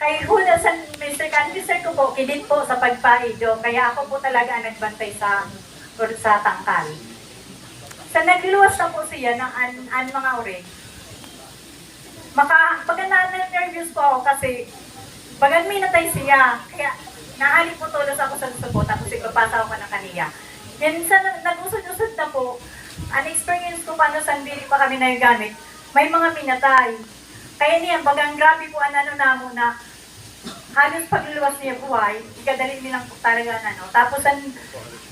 Kay hula sa Mr. Candicer ko po, kidin po sa pagpaido, kaya ako po talaga ang nagbantay sa tangkal. Sa nagluwas na po siya ng mga urig, pagka na-nervous po ako kasi bagan minatay siya, kaya nahali po tulos ako sa subo, tapos ipapasa ako ng kaniya. Yan sa nag-usod-usod na po, ang experience ko paano sandili pa kami nagagamit, may mga minatay. Kaya niya, bagang grabe po ang namo na halos pagluluwas niya buhay, ikadali nilang po talaga Tapos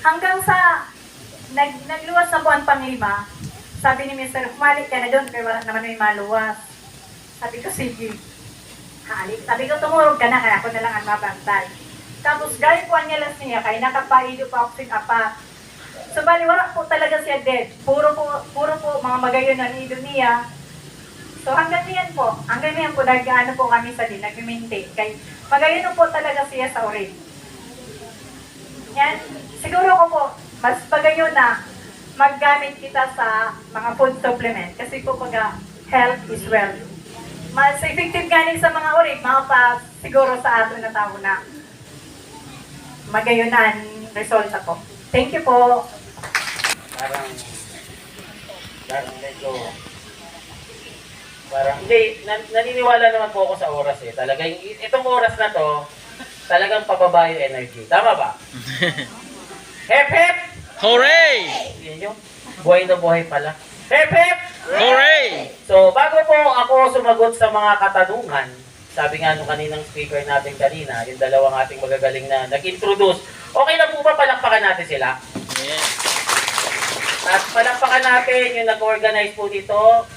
hanggang sa nagluwas na po ang panglima, sabi ni Mr. Humalik ka na doon, kaya wala naman may maluwas. Sabi ko, sige. Halik. Sabi ko, tumurog ka na, kaya ako na lang ang mabantay. Tapos, gaya po ang nyalas niya, kaya nakapaido pa ako apat. So, bali, wala po talaga siya dead. Puro po mga magayon na nido niya. So, hanggang niyan po, nag-ano po kami sa din, nag-maintain. Kaya, magayon po talaga siya sa urin. Yan, siguro ko po, mas pagayon na maggamit kita sa mga food supplement. Kasi po pag health is wealth. Mas effective galing sa mga urig, mga pa siguro sa ato na tao na magayonan resulta po. Thank you po. Parang medyo hindi, naniniwala naman po ako sa oras eh. Talagang itong oras na to, talagang pababa yung energy. Tama ba? Hep hep! Hooray! Yan yung buhay na buhay pala. Hep hep! Hooray! So, bago po ako sumagot sa mga katanungan, sabi nga nung kaninang speaker natin kanina, yung dalawang ating magagaling na nag-introduce, okay lang po ba palakpakan natin sila? Yes. At palakpakan natin yung nag-organize po dito,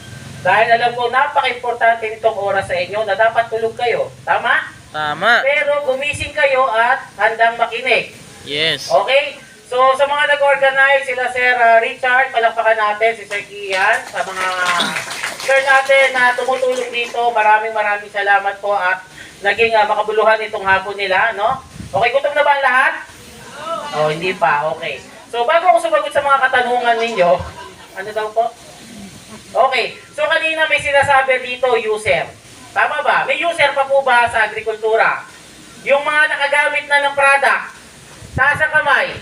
dahil alam ko napaka-importante nitong oras sa inyo na dapat tulog kayo. Tama? Tama. Pero gumising kayo at handang makinig. Yes. Okay? So, sa mga nag-organize, sila Sir Richard, palakpakan natin, si Sir Kian, sa mga sir natin na tumutulong dito, maraming salamat po at naging makabuluhan itong hapon nila, no? Okay, gutom na ba ang lahat? Oh, hindi pa, okay. So, bago ako sumagot sa mga katanungan ninyo, ano daw po? Okay, so kanina may sinasabi dito, user. Tama ba? May user pa po ba sa agrikultura? Yung mga nakagamit na ng product, taas ang kamay.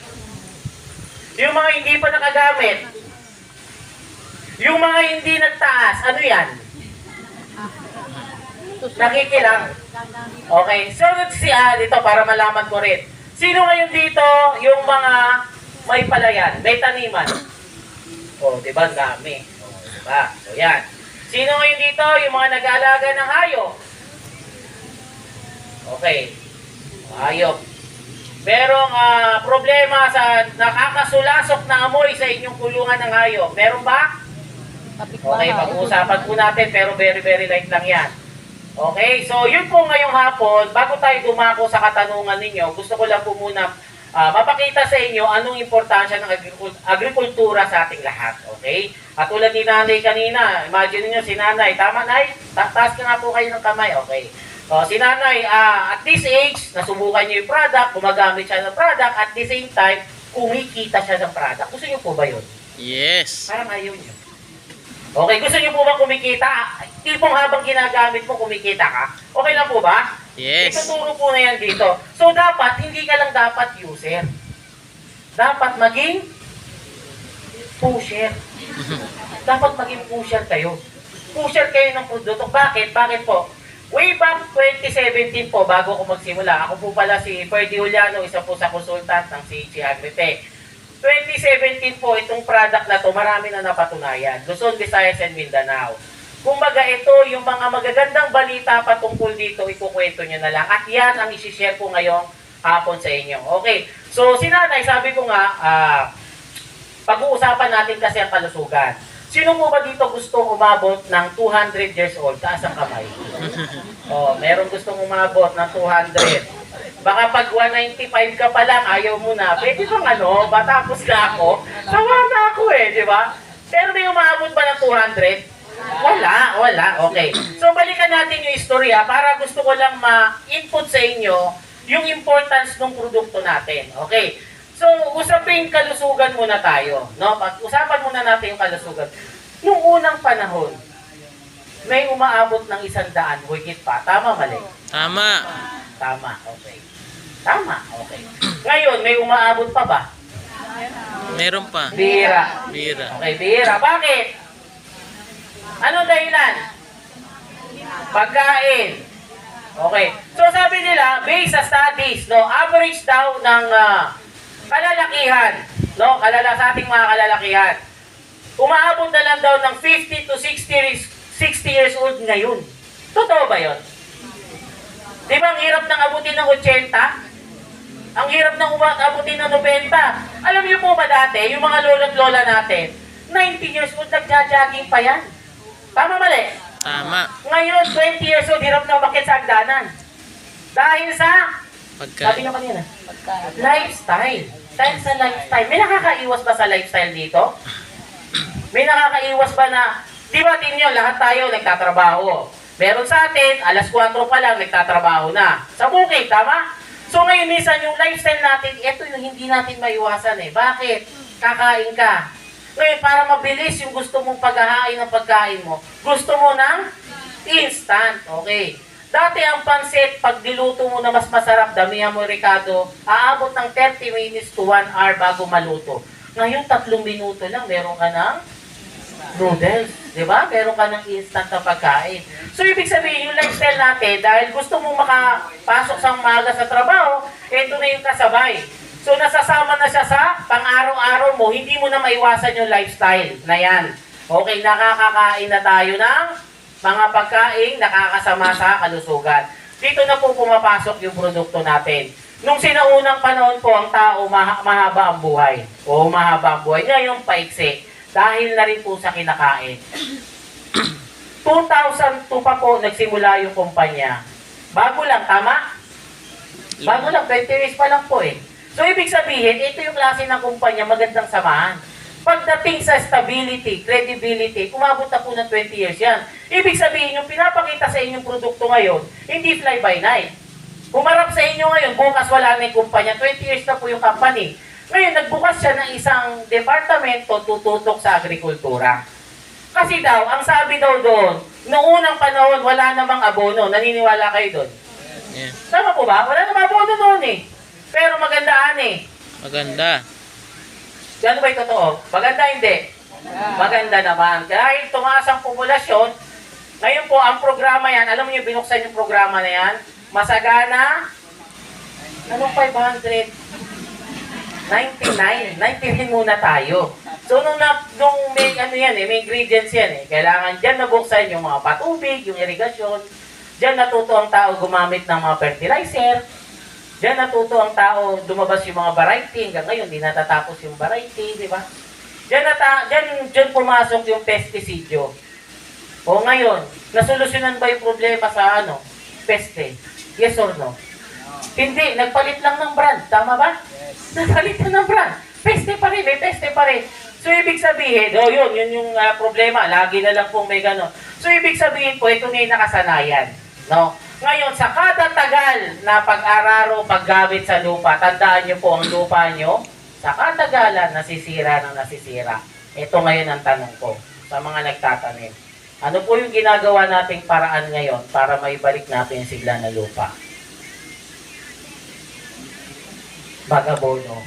Yung mga hindi pa nakagamit. Yung mga hindi nagtaas, ano yan? Nakikilang. Okay, so dito para malaman ko rin. Sino ngayon dito yung mga may palayan, may taniman? O, diba? Dami. O, diba? So, yan. Sino ngayon dito yung mga nag-aalaga ng hayop? Okay. Hayop. Merong problema sa nakakasulasok na amoy sa inyong kulungan ng hayop. Meron ba? Okay, pag-uusapan po natin pero very light lang yan. Okay, so yun po ngayong hapon, bago tayo dumako sa katanungan ninyo, gusto ko lang po muna mapakita sa inyo anong importansya ng agrikultura sa ating lahat. Okay? At tulad ni nanay kanina, imagine niyo si nanay. Tama, nay? Taas ka nga po kayo ng kamay. Okay. Si nanay, at this age, nasubukan niyo yung product, gumagamit siya ng product, at the same time, kumikita siya ng product. Gusto niyo po ba yun? Yes. Parang ayaw niyo. Okay, gusto niyo po ba kumikita? Tipong habang ginagamit mo, kumikita ka? Okay lang po ba? Yes. Ituturo po na yan dito. So, dapat, hindi ka lang dapat user. Dapat maging pusher. Dapat maging pusher kayo. Pusher kayo ng produkto. Bakit? Bakit po? Way back 2017 po, bago ko magsimula, ako po pala si Ferdy Juliano, isa po sa consultant ng CHI Agritech. 2017 po, itong product na to, marami na napatunayan. Luzon, Visayas, and Mindanao. Kumbaga ito, yung mga magagandang balita patungkol dito, ikukwento nyo na lang. At yan ang isi-share ko ngayong hapon sa inyo. Okay, so si nanay, sabi ko nga, pag-uusapan natin kasi ang kalusugan. Sino mo ba dito gustong umabot ng 200 years old? Taas ang kamay. Oh, merong gustong umabot ng 200. Baka pag 195 ka pa lang, ayaw mo na. Pwede bang batapos na ako? Sawa na ako di ba? Pero may umabot ba ng 200? Wala. Okay. So, balikan natin yung istorya para gusto ko lang ma-input sa inyo yung importance ng produkto natin. Okay. So, usaping kalusugan muna tayo. No? Pag-usapan muna natin yung kalusugan. Noong unang panahon, may umaabot ng 100, higit pa. Tama, mali? Tama. Tama, okay. Tama, okay. Ngayon, may umaabot pa ba? Meron pa. Bihira. Bira. Okay, bihira. Bakit? Anong dahilan? Pagkain. Okay. So sabi nila, based sa studies, no, average daw ng kalalakihan, no, sa ating mga kalalakihan, umaabot na lang daw ng 50 to 60 years old ngayon. Totoo ba yun? Di ba ang hirap nang abutin ng 80? Ang hirap nang abutin ng 90. Alam niyo po ba dati, yung mga lolo't lola natin, 90 years old nagja-jogging pa yan. Tama mali? Tama. Ngayon, 20 years old, hirap na umakyat sa hagdanan. Dahil sa, sabi Pagkain. niyo kanina, lifestyle. Dahil sa lifestyle. May nakakaiwas ba sa lifestyle dito? May nakakaiwas ba na, di ba tinyo, lahat tayo nagtatrabaho. Meron sa atin, alas 4 pa lang, nagtatrabaho na. Sa bukid, tama? So ngayon, minsan yung lifestyle natin, ito yung hindi natin maiwasan eh. Bakit? Kakain ka. Ngayon, para mabilis yung gusto mong paghahain ng pagkain mo, gusto mo ng instant. Okay. Dati ang pansit, pag diluto mo na mas masarap, damihan mo Ricardo, aabot ng 30 minutes to 1 hour bago maluto. Ngayon, 3 minuto lang, meron ka ng noodles. Diba? Meron ka ng instant na pagkain. So, ibig sabihin, yung lifestyle natin, dahil gusto mong makapasok sa umaga sa trabaho, ito na yung kasabay. So, nasasama na siya sa pang-araw-araw mo, hindi mo na maiwasan yung lifestyle na yan. Okay, nakakakain na tayo ng mga pagkain nakakasama sa kalusugan. Dito na po pumapasok yung produkto natin. Nung sinaunang panahon po, ang tao mahaba ang buhay. O mahaba ang buhay. Ngayon, paiksi. Dahil na rin po sa kinakain. 2002 pa po nagsimula yung kumpanya. Bago lang, tama? Bago lang, 20 years pa lang po eh. So, ibig sabihin, ito yung klase ng kumpanya, magandang samahan. Pagdating sa stability, credibility, umabot na po ng 20 years yan. Ibig sabihin, yung pinapakita sa inyong produkto ngayon, hindi fly by night. Humarap sa inyo ngayon, bukas wala na yung kumpanya, 20 years na po yung company. Ngayon, nagbukas siya ng isang departamento tututok sa agrikultura. Kasi daw, ang sabi daw doon, noong unang panahon, wala namang abono. Naniniwala kayo doon? Yeah. Tama po ba? Wala namang abono noon eh. Pero magandaan eh. Maganda. Ano ba yung totoo? Maganda hindi? Maganda naman. Dahil tumaas ang populasyon, ngayon po, ang programa yan, alam mo yung binuksan yung programa na yan? Masagana, anong 500? 99 muna tayo. So, nung may, may ingredients yan eh. Kailangan dyan nabuksan yung mga patubig, yung irigasyon. Dyan natuto ang tao gumamit ng mga fertilizer. Dyan natuto ang tao lumabas yung mga variety. Hanggang ngayon, di natatapos yung variety, di ba? Dyan pumasok yung pesticidyo. O ngayon, nasolusyonan ba yung problema sa peste? Yes or no? Hindi, nagpalit lang ng brand. Tama ba? Nagpalit na ng brand. Peste pa rin, may peste pa rin. So, ibig sabihin, yun yung problema. Lagi na lang pong may gano'n. So, ibig sabihin po, ito na yung nakasanayan. No? Ngayon, sa kada tagal na pag-araro, paggamit sa lupa, tandaan nyo po ang lupa nyo, sa katagalan, nasisira ng nasisira. Ito ngayon ang tanong ko sa mga nagtatanim. Ano po yung ginagawa nating paraan ngayon para maibalik natin yung sigla na lupa? Bagabono.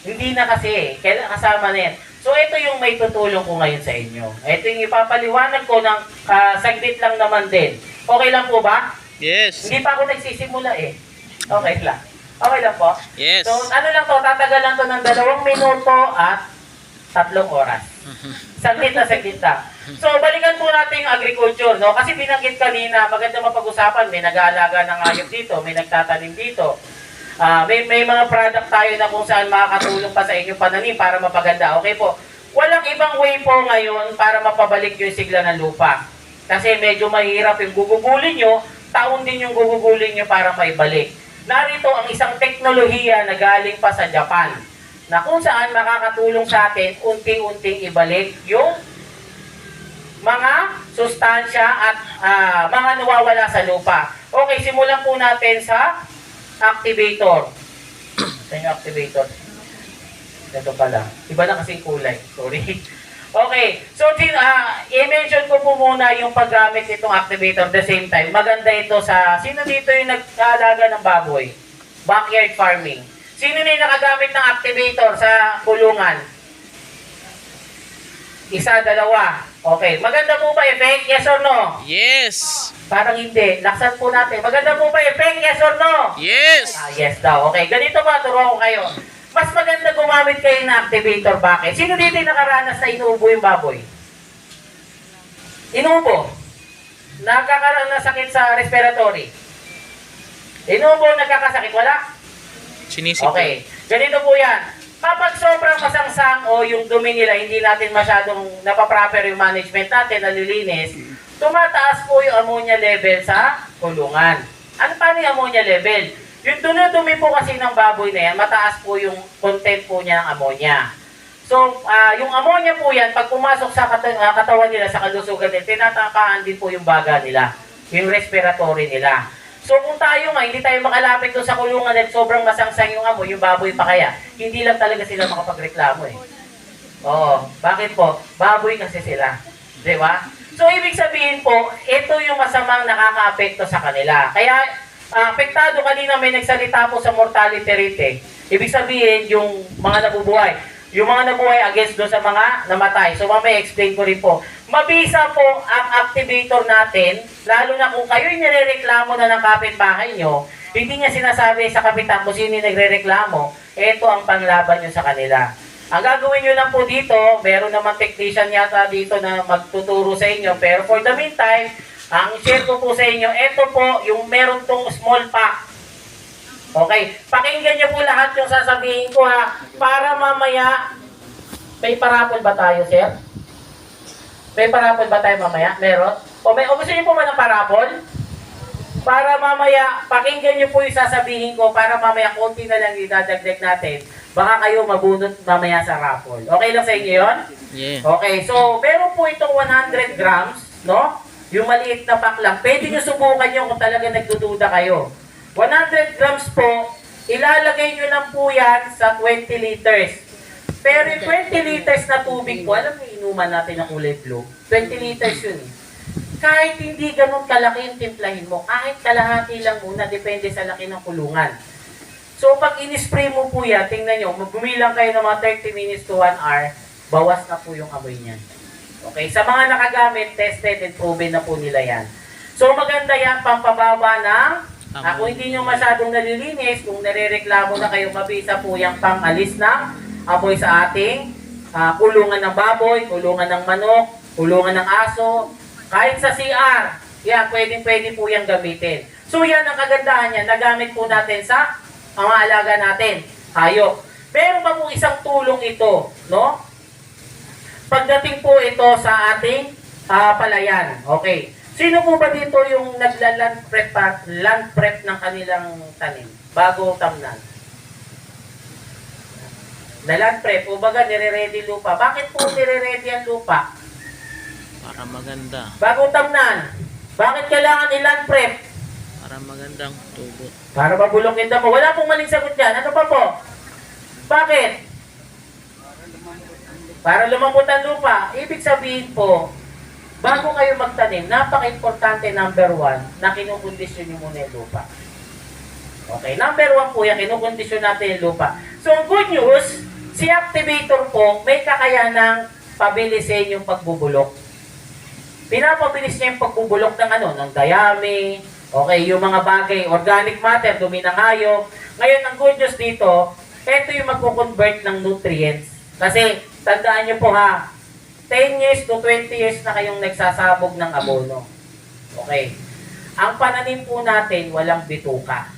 Hindi na kasi, kailan kasama na yan. So, ito yung may tutulong ko ngayon sa inyo. Ito yung ipapaliwanag ko ng saglit lang naman din. Okay lang po ba? Yes. Hindi pa ako nagsisimula eh. Okay lang. Okay lang po? Yes. So, ano lang to, tatagalan to ng 2 minuto at 3 oras. Saglit na. So, balikan po natin yung agriculture, no? Kasi binanggit kanina, maganda mapag-usapan, may nag-aalaga ng hayop dito, may nagtatanim dito. May mga product tayo na kung saan makakatulong pa sa inyong pananim para mapaganda. Okay po. Walang ibang way po ngayon para mapabalik yung sigla ng lupa. Kasi medyo mahirap yung gugugulin nyo, taon din yung gugugulin nyo para maibalik. Narito ang isang teknolohiya na galing pa sa Japan na kung saan makakatulong sa atin unti-unting ibalik yung mga sustansya at mga nawawala sa lupa. Okay, simulan po natin sa activator. Ito yung activator. Ito pala. Iba na kasi kulay. Sorry. Okay, so i-mention ko po muna yung paggamit nitong activator at the same time. Maganda ito sa, sino dito yung nag-aalaga ng baboy? Backyard farming. Sino na yung nakagamit ng activator sa kulungan? Isa, dalawa. Okay, maganda po ba effect? Yes or no? Yes. Parang hindi. Laksan po natin. Maganda po ba effect? Yes or no? Yes. Yes daw. Okay, ganito ba? Turuan ko kayo. Mas maganda gumamit kayo ng activator. Bakit? Sino dito yung nakaranas na inuubo yung baboy? Inuubo. Nagkakaroon ng sakit sa respiratory. Inuubo, nagkakasakit. Wala? Sinisip. Okay. Ganito po yan. Kapag sobrang masangsang o yung dumi nila, hindi natin masyadong napaproper yung management natin, nalilinis, tumataas po yung ammonia level sa kulungan. Ano paano yung ammonia level? Yung dumi po kasi ng baboy na yan, mataas po yung content po niya ng ammonia. So, yung ammonia po yan, pag pumasok sa katawan nila, sa kalusugan nila, tinatakaan din po yung baga nila, yung respiratory nila. So kung tayo nga, hindi tayo makalapit doon sa kulungan at sobrang masangsang yung amoy, yung baboy pa kaya, hindi lang talaga sila makapagreklamo eh. Oo, bakit po? Baboy kasi sila. Di ba? So ibig sabihin po, ito yung masamang nakaka-apekto sa kanila. Kaya, apektado kanina may nagsalita po sa mortality rate eh. Ibig sabihin, yung mga nabubuhay. Yung mga nabuhay against doon sa mga namatay. So mamaya explain ko rin po. Mabisa po ang activator natin, lalo na kung kayo'y nirereklamo na ng kapitbahay nyo, hindi niya sinasabi sa kapitan kung sino yung nagrereklamo, ito ang panlaban nyo sa kanila. Ang gagawin nyo lang po dito, meron naman technician yata dito na magtuturo sa inyo, pero for the meantime, ang share ko po sa inyo, ito po yung meron tong small pack. Okay, pakinggan niyo po lahat yung sasabihin ko ha, para mamaya, may parapol ba tayo, sir? May parapol ba tayo mamaya? Meron? O gusto niyo po ba ng parapol? Para mamaya, pakinggan niyo po yung sasabihin ko, para mamaya konti na lang idadagdag natin, baka kayo mabunot mamaya sa raffle. Okay lang sa inyo yun? Yeah. Okay, so meron po itong 100 grams, no? Yung maliit na pack lang. Pwede niyo subukan yun kung talaga nagdududa kayo. 100 grams po, ilalagay nyo lang po yan sa 20 liters. Pero yung 20 liters na tubig po, alam mo inuman natin ng kulay blue? 20 liters yun. Kahit hindi ganun kalaki yung timplahin mo, kahit kalahati lang muna, depende sa laki ng kulungan. So pag in-spray mo po yan, tingnan nyo, magbumilang kayo ng mga 30 minutes to 1 hour, bawas na po yung amoy niyan. Okay, sa mga nakagamit, tested and proven na po nila yan. So maganda yan, pampababa ng kung hindi nyo masyadong nalilinis, kung nare-reklamo na kayo, mabisa po yung pang-alis ng amoy sa ating kulungan ng baboy, kulungan ng manok, kulungan ng aso, kahit sa CR, yan, pwede po yung gamitin. So yan ang kagandahan niya, nagamit po natin sa mga alaga natin, hayop. Meron pa po isang tulong ito, no? Pagdating po ito sa ating palayan, okay. Sino po ba dito yung nagla-land prep ng kanilang tanim bago tamnan? Na-land prep, o baga nire-ready lupa. Bakit po nire-ready ang lupa? Para maganda. Bago tamnan. Bakit kailangan i-land prep? Para magandang tubo. Para mabulok yung damo. Wala pong maling sagot dyan. Ano pa po? Bakit? Para lumambot ang lupa. Ibig sabihin po, bago kayo magtanim, napaka-importante number 1 na kinukondisyon nyo muna yung lupa. Okay, number 1 po yan, kinukondisyon natin yung lupa. So, ang good news, si activator po, may kakayanang pabilisin yung pagbubulok. Pinapabilis niya yung pagbubulok ng dayami, okay, yung mga bagay, organic matter, dumi ng hayop. Ngayon, ang good news dito, ito yung magkukonvert ng nutrients. Kasi, tandaan nyo po ha, 10 years to 20 years na kayong nagsasabog ng abono. Okay. Ang pananim po natin, walang bituka.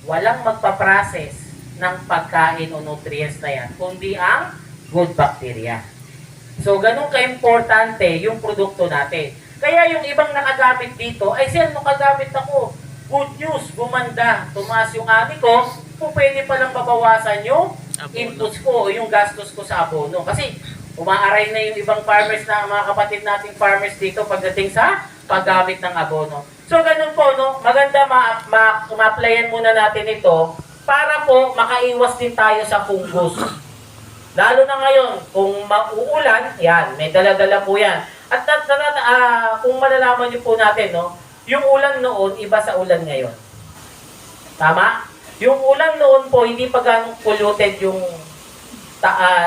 Walang magpaprocess ng pagkain o nutrients na yan, kundi ang good bacteria. So, ganun ka-importante yung produkto natin. Kaya yung ibang nakagamit dito, ay sir, nung kagamit ako, good news, gumanda, tumaas yung ani ko, kung pwede palang babawasan yung inputs ko o yung gastos ko sa abono. Kasi, umaaray na yung ibang farmers na mga kapatid nating farmers dito pagdating sa paggamit ng abono. So ganun po, no? Maganda ma-applyan muna natin ito para po makaiwas din tayo sa fungus. Lalo na ngayon, kung mauulan, yan, may dala-dala po yan. At kung malalaman niyo po natin, no, yung ulan noon, iba sa ulan ngayon. Tama? Yung ulan noon po, hindi pa ganong polluted yung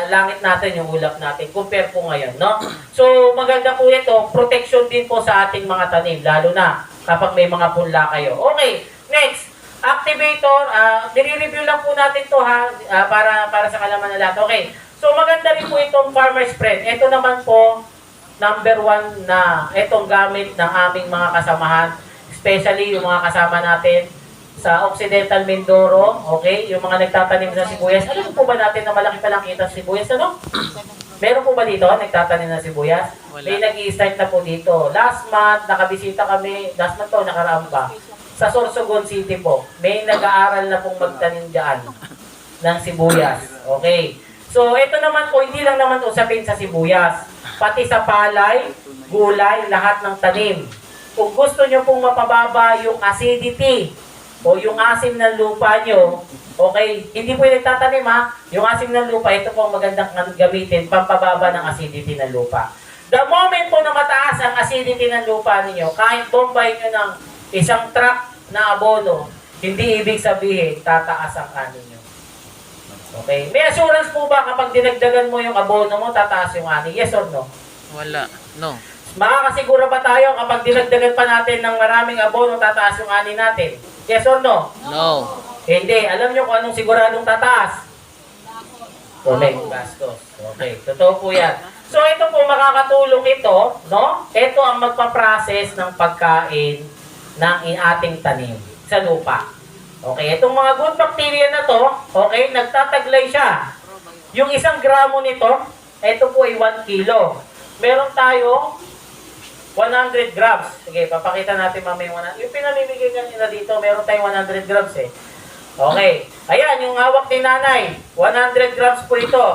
langit natin, yung ulap natin, compare po ngayon, no? So, maganda po ito, protection din po sa ating mga tanim, lalo na kapag may mga punla kayo. Okay, next, activator, nire-review lang po natin to ha, para sa kalaman na lahat. Okay, so maganda rin po itong farmer's friend. Ito naman po, number 1 na itong gamit ng aming mga kasamahan, especially yung mga kasama natin sa Occidental Mindoro, okay? Yung mga nagtatanim ng sibuyas. Alam po ba natin na malaki palang kita sa sibuyas, ano? Meron po ba dito nagtatanim ng sibuyas? Wala. May nag-i-start na po dito. Last month, nakabisita kami, last month to, nakaraan pa, sa Sorsogon City po. May nag-aaral na pong magtanim dyan ng sibuyas. Okay. So, ito naman po, hindi lang naman usapin sa sibuyas. Pati sa palay, gulay, lahat ng tanim. Kung gusto nyo pong mapababa yung acidity, o yung asim ng lupa nyo, okay, hindi po yung nagtatanim ha, yung asim ng lupa, ito po ang magandang gamitin, pampababa ng acidity ng lupa. The moment po na mataas ang acidity ng lupa ninyo, kahit bombay nyo ng isang truck na abono, hindi ibig sabihin, tataas ang ani nyo. Okay, may assurance po ba kapag dinagdagan mo yung abono mo, tataas yung ani? Yes or no? Wala. No. Makakasiguro ba tayo kapag dinagdagan pa natin ng maraming abono, tataas yung ani natin? Yes or no? No. Hindi. Alam nyo kung anong siguradong tataas? Correct. Gastos. Okay. Totoo po yan. So, ito po, makakatulong ito, no? Ito ang magpaprocess ng pagkain ng ating tanim sa lupa. Okay. Itong mga good bacteria na to, okay, nagtataglay siya. Yung 1 gramo nito, ito po ay 1 kilo. Meron tayo 100 grams. Sige, papakita natin mamaya yung 100. Yung pinamimigay kanina dito, meron tayong 100 grams eh. Okay. Ayan, yung hawak ni nanay. 100 grams po ito.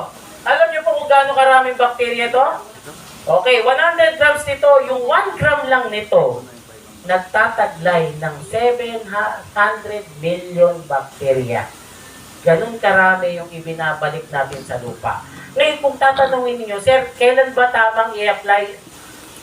Alam niyo po kung gaano karaming bakterya ito? Okay, 100 grams nito, yung 1 gram lang nito, nagtataglay ng 700 million bakterya. Ganun karami yung ibinabalik natin sa lupa. Ngayon, kung tatanungin niyo, sir, kailan ba tamang i-apply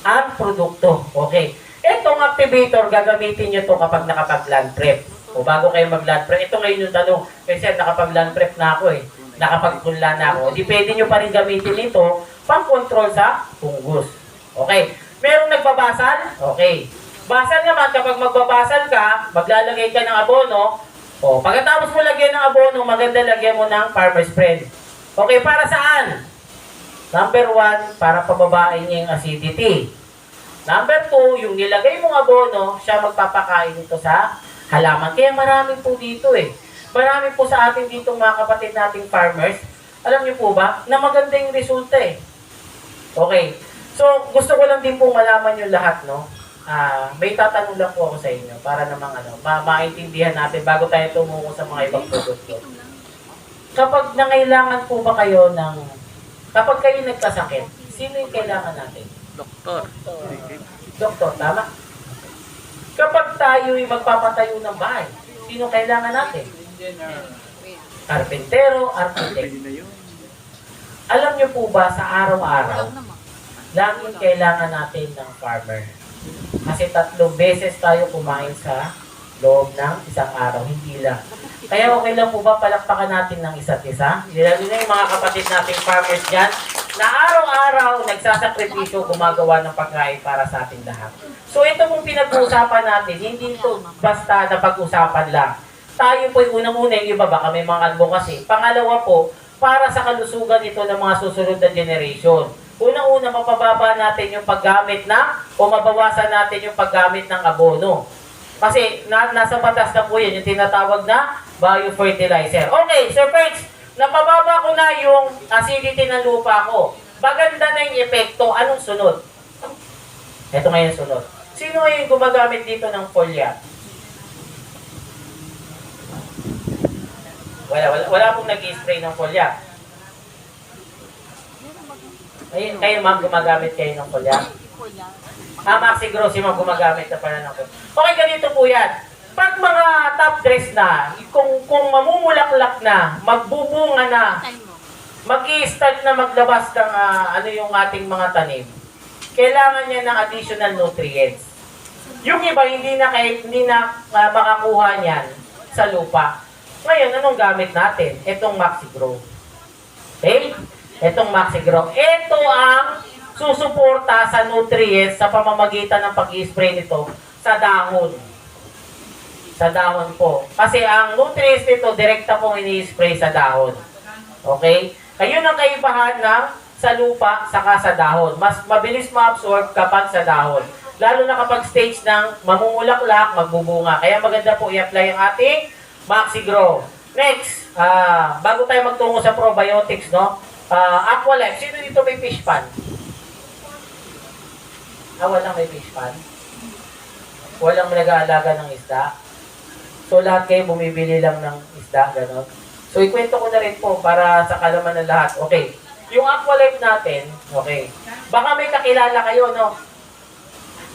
ang produkto? Okay. Itong activator, gagamitin nyo to kapag nakapag-land prep. O bago kayo mag-land prep, ito ngayon yung tanong, kasi nakapag-land prep na ako eh. Nakapag-punla na ako. Di pwede nyo pa rin gamitin ito pang-control sa fungus. Okay. Merong nagbabasal? Okay. Basal naman, kapag magbabasal ka, maglalagay ka ng abono, o pagkatapos mo lagyan ng abono, maganda lagyan mo ng farmer's friend. Okay, para saan? Number 1, para pababain niya yung acidity. Number 2, yung nilagay mong abono, siya magpapakain ito sa halaman. Kaya marami po dito eh. Marami po sa atin dito mga kapatid nating farmers. Alam niyo po ba, na maganda yung resulta eh. Okay. So, gusto ko lang din po malaman yung lahat, no? May tatanong lang po ako sa inyo para namang maintindihan natin bago tayo tumungo sa mga ibang produkto. Kapag nangailangan po ba kayo ng kapag kayo nagkasakit, sino yung kailangan natin? Doktor. Doktor, tama? Kapag tayo'y magpapatayo ng bahay, sino kailangan natin? Karpentero, architect. Alam niyo po ba sa araw-araw, laging kailangan natin ng farmer. Kasi 3 beses tayo kumain sa loob ng isang araw, hindi lang. Kaya okay lang po ba palakpakan natin ng isa't isa? Lalo na yung mga kapatid nating farmers dyan na araw-araw nagsasakripisyo gumagawa ng pagkain para sa ating lahat. So ito pong pinag-uusapan natin, hindi ito basta na pag-usapan lang. Tayo po'y unang-una, yung iba baka may mga advocacy. Pangalawa po, para sa kalusugan ito ng mga susunod na generation. Unang-una, mapababa natin yung paggamit o mabawasan natin yung paggamit ng abono. Kasi nasa batas na po yan, yung tinatawag na biofertilizer. Okay, Sir Perch, napababa ko na yung acidity ng lupa ko. Maganda na yung epekto. Anong sunod? Ito ngayon sunod. Sino ngayon gumagamit dito ng foliar? Wala pong nag-spray ng foliar. Kayo ma'am, gumagamit kayo ng foliar? Maxi Gross, yung gumagamit na pala ng foliar. Okay, ganito po yan. Pag mga top dress na, kung mamumulaklak na, magbubunga na, mag-i-start na maglabas ng ano yung ating mga tanim, kailangan niya ng additional nutrients. Yung iba hindi na makakuha niyan sa lupa. Ngayon, anong gamit natin? Itong MaxiGrow. Okay? Itong MaxiGrow. Ito ang susuporta sa nutrients sa pamamagitan ng pag-i-spray nito sa dahon. Sa dahon po. Kasi ang nutrients nito, direkta pong ini-spray sa dahon. Okay? Ayun ang kaibahan ng sa lupa saka sa dahon. Mas mabilis ma-absorb kapag sa dahon. Lalo na kapag stage ng mamumulaklak, magbubunga. Kaya maganda po i-apply ang ating MaxiGrow. Next, bago tayo magtungo sa probiotics, no? Aqualife. Sino dito may fish pan? Walang may fish pan? Walang nag-aalaga ng isda? So, lahat kayo bumibili lang ng isda, gano'n? So, ikwento ko na rin po para sa kalaman ng lahat. Okay. Yung Aqualife natin, okay. Baka may kakilala kayo, no?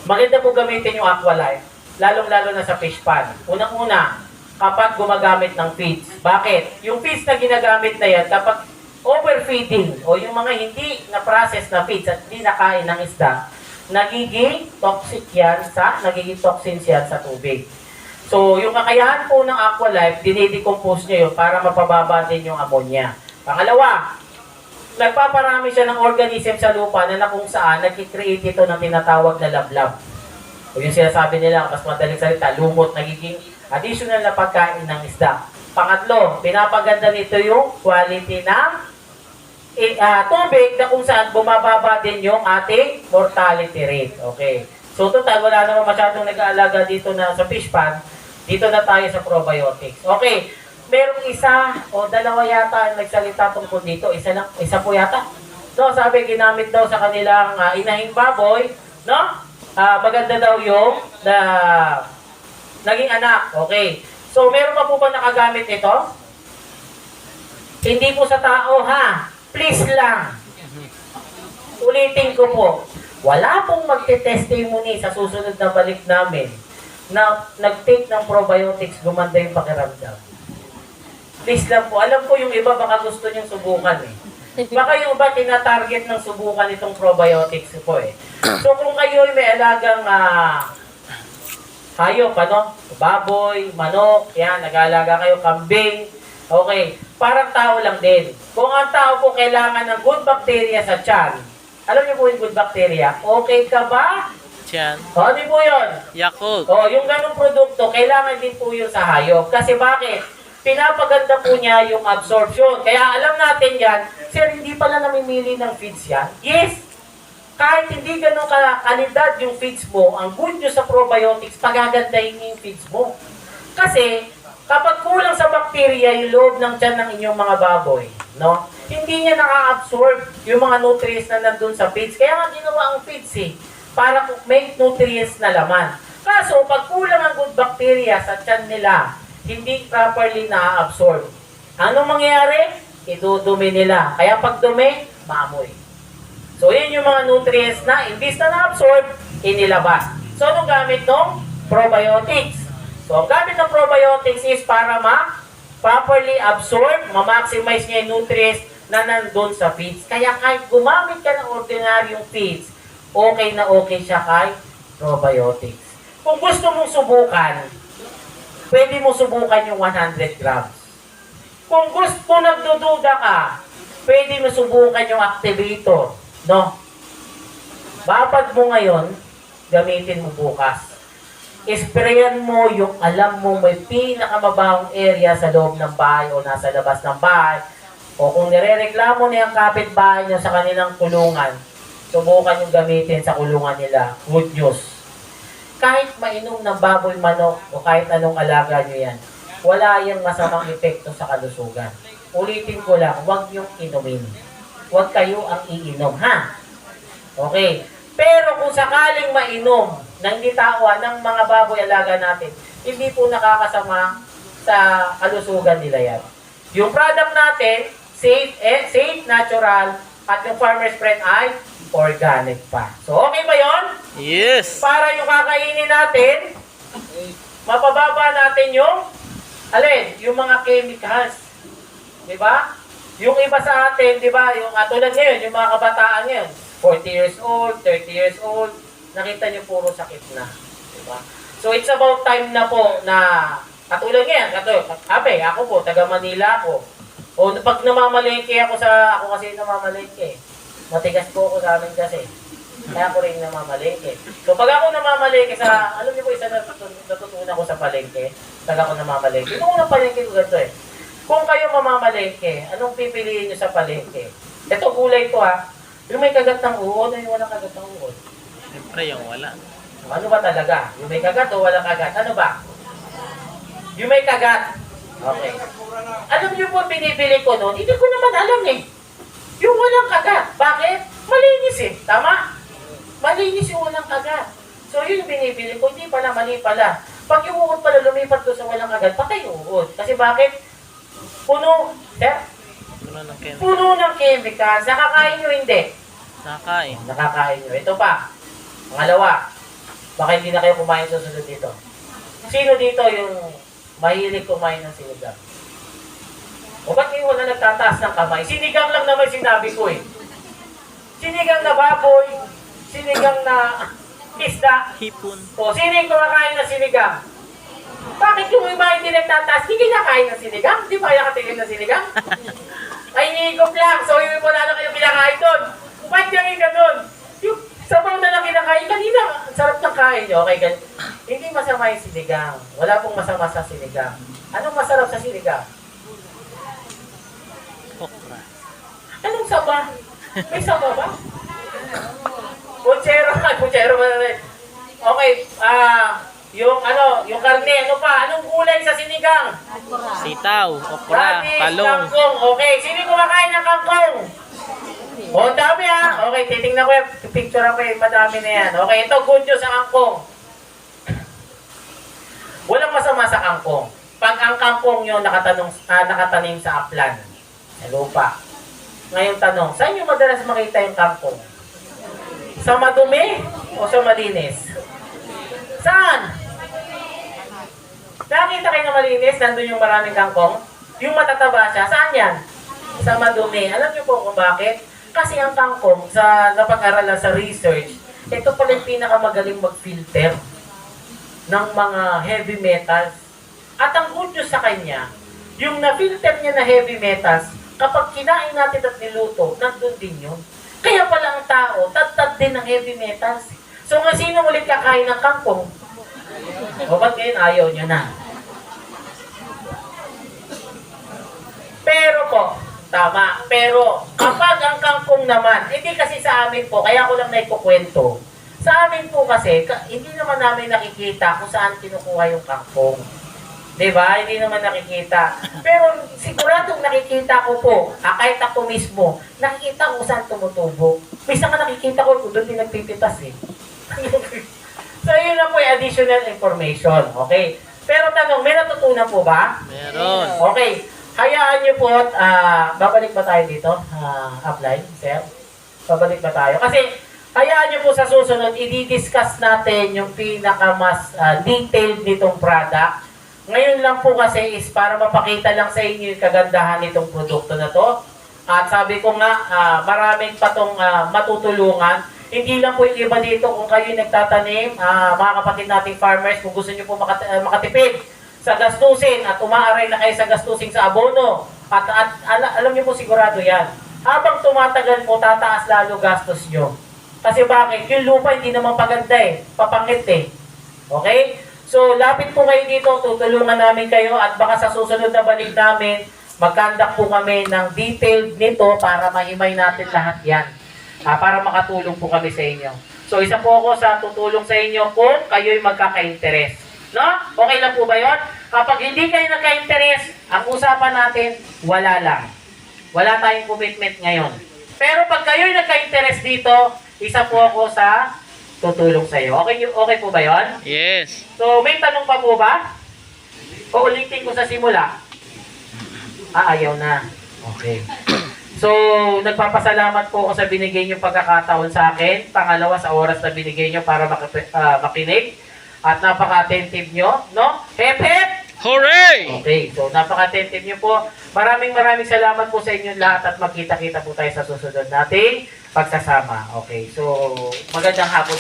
Maganda po gamitin yung Aqualife. Lalong-lalo na sa fish pan. Unang-una, kapag gumagamit ng feeds. Bakit? Yung feeds na ginagamit na yan, kapag overfeeding o yung mga hindi na-process na feeds at hindi nakain ng isda, nagiging toxins yan sa tubig. So, yung kakayahan po ng Aqualife, dinidecompose niya yun para mapababa din yung ammonia. Pangalawa, nagpaparami siya ng organism sa lupa na kung saan nagkikreate ito ng tinatawag na lablab. O yung sinasabi nila, mas madaling salita, lumot, nagiging additional na pagkain ng isda. Pangatlo, pinapaganda nito yung quality ng tubig na kung saan bumababa din yung ating mortality rate. Okay. So, total, wala naman masyadong nag-aalaga dito na sa fish pan. Dito na tayo sa probiotics. Okay. Merong isa o dalawa yata ang nagsalita tungkol dito. Isa po yata. So, sabi, ginamit daw sa kanilang inahing baboy. No? Maganda daw yung naging anak. Okay. So, meron pa po ba nakagamit ito? Hindi po sa tao, ha? Please lang. Ulitin ko po. Wala pong magte-testimony sa susunod na balik namin na nag-take ng probiotics, gumanda yung pakiramdam. Please lang po. Alam ko yung iba baka gusto niyong subukan eh. Baka yung iba tina-target ng subukan itong probiotics po eh. So kung kayo may alagang hayop, ano? Baboy, manok, yan, nag-aalaga kayo, kambing, okay, parang tao lang din. Kung ang tao po kailangan ng good bacteria sa tiyan, alam niyo po yung good bacteria, okay ka ba? Tiyan. Ano po yun? Yakult. Yung ganong produkto, kailangan din po yun sa hayop. Kasi bakit? Pinapaganda po niya yung absorption. Kaya alam natin yan, sir, hindi pala namimili ng feeds yan. Yes! Kahit hindi ganun kalidad yung feeds mo, ang good nyo sa probiotics, pagagandahin yung feeds mo. Kasi, kapag kulang sa bacteria yung loob ng tiyan ng inyong mga baboy, no? Hindi niya naka-absorb yung mga nutrients na nandun sa feeds. Kaya nga ginawa ang feeds para may nutrients na laman. Kaso, pag kulang ang good bacteria sa tiyan nila, hindi properly na-absorb. Anong mangyayari? Idudumi nila. Kaya pag dumi, maamoy. So, yun yung mga nutrients na imbis na na-absorb, inilabas. So, anong gamit ng probiotics? So, ang gamit ng probiotics is para properly absorb, ma-maximize niya yung nutrients na nandun sa feeds. Kaya kahit gumamit ka ng ordinaryong feeds, okay na okay siya kay probiotics. Kung gusto mong subukan, pwede mo subukan yung 100 grams. Kung nagdududa ka, pwede mo subukan yung activator. No? Babad mo ngayon, gamitin mo bukas. Isprayan mo yung alam mo may pinakamabahong area sa loob ng bahay o nasa labas ng bahay. O kung nirereklamo niya ang kapitbahay niya sa kanilang kulungan, subukan yung gamitin sa kulungan nila. Good news. Kahit mainom ng baboy, manok o kahit anong alaga nyo yan, wala yung masamang epekto sa kalusugan. Ulitin ko lang, huwag yung inumin. Huwag kayo ang iinom, ha? Okay. Pero kung sakaling mainom ng hindi tawa ng mga baboy alaga natin, hindi po nakakasama sa kalusugan nila yan. Yung product natin, safe, natural, at yung farmer's friend ay organic pa. So, okay ba yon? Yes. Para yung kakainin natin, mapababa natin yung, alin, yung mga chemicals. Diba? Yung iba sa atin, di ba, yung tulad ngayon, yung mga kabataan ngayon, 40 years old, 30 years old, nakita niyo puro sakit na. Di ba? So it's about time na po na, katulad ngayon, ako po, taga Manila ako. O pag namamalengke ako kasi namamalengke. Matigas po ako sa amin kasi. Kaya ako rin namamalengke. So pag ako namamalengke alam niyo po isa na natutunan ko sa palengke, pag ako namamalengke. Ito unang palengke ko ganito eh. Kung kayo mamamalengke, anong pipiliin niyo sa palengke? Ito gulay ko yung may kagat ng uod o yung walang kagat ng uod? Siyempre yung wala. Ano ba talaga? Yung may kagat o walang kagat? Ano ba? Yung may kagat. Okay. Alam niyo po, pinipili ko noon, hindi ko naman alam eh. Yung walang kagat. Bakit? Malinis eh. Tama? Malinis yung walang kagat. So yun yung binibili ko, hindi pala, mali pala. Pag yung uod pala lumipat doon sa walang kagat, patay yung uod. Kasi bakit? Puno. Sir? Puno ng chemical. Puno ng chemicals. Nakakain nyo hindi? Nakakain. Nakakain nyo. Ito pa. Pangalawa. Baka hindi na kayo kumain susunod dito. Sino dito yung mahilig kumain ng sinigang? O ba't yung wala nagtataas ng kamay? Sinigang lang naman sinabi ko eh. Sinigang na baboy. Sinigang na isda. Hipon. O sino yung kumakain ng sinigang? Bakit yung iba hindi nagtataas? Hindi kinakain ng sinigang? Hindi ba kaya katingin ng sinigang? Ay, higop lang. So, yung wala na kayong kinakain doon. Ba't yung ganun? Yung sabaw na lang kinakain. Kanina, sarap ng kain nyo. Okay, ganun. Hindi masama yung sinigang. Wala pong masama sa sinigang. Anong masarap sa sinigang? Okra. Anong saba? May saba ba? Puchero ba na rin? Okay, yung karne, ano pa? Anong gulay sa sinigang? Sitaw. Okra. Radish, Talong. kangkong. Okay, sino yung kumakain ng kangkong? O, ang dami Okay, titingnan ko yung picture ako madami na yan. Okay, ito, good news sa kangkong. Walang masama sa kangkong. Pag ang kangkong nyo nakatanim sa upland, sa lupa. Ngayon tanong, saan nyo madalas makita yung kangkong? Sa madumi o sa malinis? Saan? Nakita kayo na malinis, nandun yung maraming kangkong? Yung matataba siya, saan yan? Sa madumi. Alam niyo po kung bakit? Kasi ang kangkong, sa napag-aralan sa research, ito pala yung pinakamagaling mag-filter ng mga heavy metals. At ang good news sa kanya, yung na-filter niya na heavy metals, kapag kinain natin at niluto, nandun din yun. Kaya pala ang tao, tad din ng heavy metals. So nga sino ulit kakain ng kangkong? O ba't ngayon ayaw nyo na? Pero po, tama, pero kapag ang kangkong naman, hindi kasi sa amin po, kaya ko lang naikukwento. Sa amin po kasi, hindi naman namin nakikita kung saan kinukuha yung kangkong. Diba? Hindi naman nakikita. Pero siguradong nakikita ko po, kahit ako mismo, nakikita ko saan tumutubo. Minsan ka nakikita ko, doon din nagpipitas eh. So yun lang po yung additional information. Okay? Pero tanong, may natutunan po ba? Meron. Okay. Hayaan niyo po, babalik ba tayo dito? Upline, sir? Babalik ba tayo? Kasi, hayaan niyo po sa susunod, i-discuss natin yung pinaka-mas detailed nitong product. Ngayon lang po kasi is para mapakita lang sa inyo yung kagandahan nitong produkto na to. At sabi ko nga, maraming pa tong matutulungan. Hindi lang po yung iba dito kung kayo nagtatanim, mga kapatid nating farmers, kung gusto niyo po makatipid sa gastusin at umaaray na kayo sa gastusin sa abono. At alam niyo po sigurado yan. Habang tumatagal po, tataas lalo gastos nyo. Kasi bakit? Yung lupa hindi naman paganda eh. Papangit eh. Okay? So, lapit po kayo dito, tutulungan namin kayo at baka sa susunod na balik namin, magkandak po kami ng detailed nito para mahimay natin lahat yan. Para makatulong po kami sa inyo. So, isa po ako sa tutulong sa inyo kung kayo'y magkaka-interest. No? Okay lang po ba yun? Kapag hindi kayo nagka-interest, ang usapan natin, wala lang. Wala tayong commitment ngayon. Pero pag kayo'y nagka-interest dito, isa po ako sa tutulong sa iyo. Okay po ba yun? Yes. So, may tanong pa po ba? O ulitin ko sa simula? Ayaw na. Okay. So, nagpapasalamat po ako sa binigay niyo pagkakataon sa akin. Pangalawa, sa oras na binigay niyo para makinig. At napaka-attentive niyo, no? Hep, hep! Hooray! Okay, so napaka-attentive niyo po. Maraming salamat po sa inyong lahat at magkita-kita po tayo sa susunod nating pagsasama. Okay, so magandang hapon.